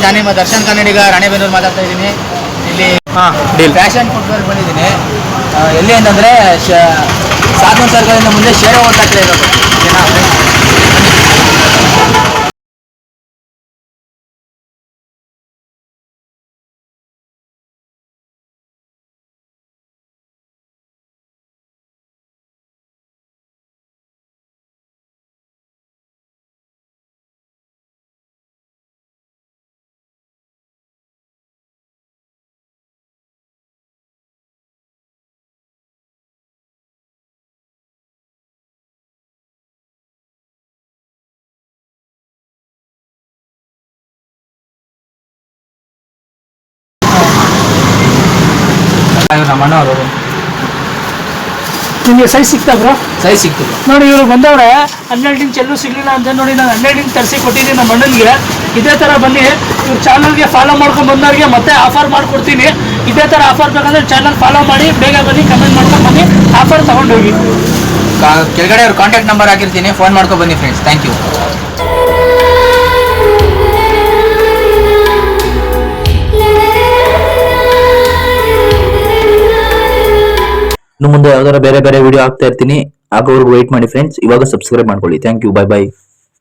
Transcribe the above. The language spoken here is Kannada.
ಫ್ರೆಂಡ್ಸ್, ನಾನು ನಿಮ್ಮ ದರ್ಶನ್ ಕನ್ನಡಿಗ ರಾಣೆಬೆನ್ನೂರು ಮಾತಾಡ್ತಾ ಇದ್ದೀನಿ. ಇಲ್ಲಿ ಫ್ಯಾಷನ್ ಫುಟ್ವೇರ್ ಬಂದಿದ್ದೀನಿ. ಎಲ್ಲಿ ಅಂತಂದರೆ ಸಾಧನ ಸರ್ಕಲಿಂದ ಮುಂದೆ ಶೇರ ಹೋಗ್ತಾ ಇರೋದು. ನಮ್ಮ ಅಣ್ಣ ಅವರು ನಿಮಗೆ ಸೈಜ್ ಸಿಗ್ತಾ ಬ್ರೋ? ಸೈಜ್ ಸಿಕ್ತು ನೋಡಿ. ಇವರು ಬಂದವ್ರೆ 12 ಇಂಚ್ ಎಲ್ಲೂ ಸಿಗಲಿಲ್ಲ ಅಂತ ನೋಡಿ ನಾನು 12 ಇಂಚ್ ತರಿಸಿ ಕೊಟ್ಟಿದ್ದೀನಿ ನಮ್ಮ ಅಣ್ಣನಿಗೆ. ಇದೇ ಥರ ಬನ್ನಿ, ಇವ್ರ ಚಾನಲ್ಗೆ ಫಾಲೋ ಮಾಡ್ಕೊಂಡು ಬಂದವ್ರಿಗೆ ಮತ್ತೆ ಆಫರ್ ಮಾಡಿಕೊಡ್ತೀನಿ. ಇದೇ ಥರ ಆಫರ್ ಬೇಕಂದ್ರೆ ಚಾನಲ್ ಫಾಲೋ ಮಾಡಿ, ಬೇಗ ಬನ್ನಿ, ಕಮೆಂಟ್ ಮಾಡ್ಕೊಂಡು ಬನ್ನಿ, ಆಫರ್ ತೊಗೊಂಡೋಗಿ. ಕೆಳಗಡೆ ಅವ್ರ ಕಾಂಟ್ಯಾಕ್ಟ್ ನಂಬರ್ ಹಾಕಿರ್ತೀನಿ, ಫೋನ್ ಮಾಡ್ಕೊಂಡು ಬನ್ನಿ ಫ್ರೆಂಡ್ಸ್. Thank you. ಇನ್ನು ಮುಂದೆ ಯಾವ್ದಾರ ಬೇರೆ ಬೇರೆ ವಿಡಿಯೋ ಹಾಕ್ತಾ ಇರ್ತೀನಿ, ಆಗೋವರೆಗೂ ವೆಯ್ಟ್ ಮಾಡಿ ಫ್ರೆಂಡ್ಸ್. ಇವಾಗ ಸಬ್ಸ್ಕ್ರೈಬ್ ಮಾಡ್ಕೊಳ್ಳಿ. Thank you. Bye by.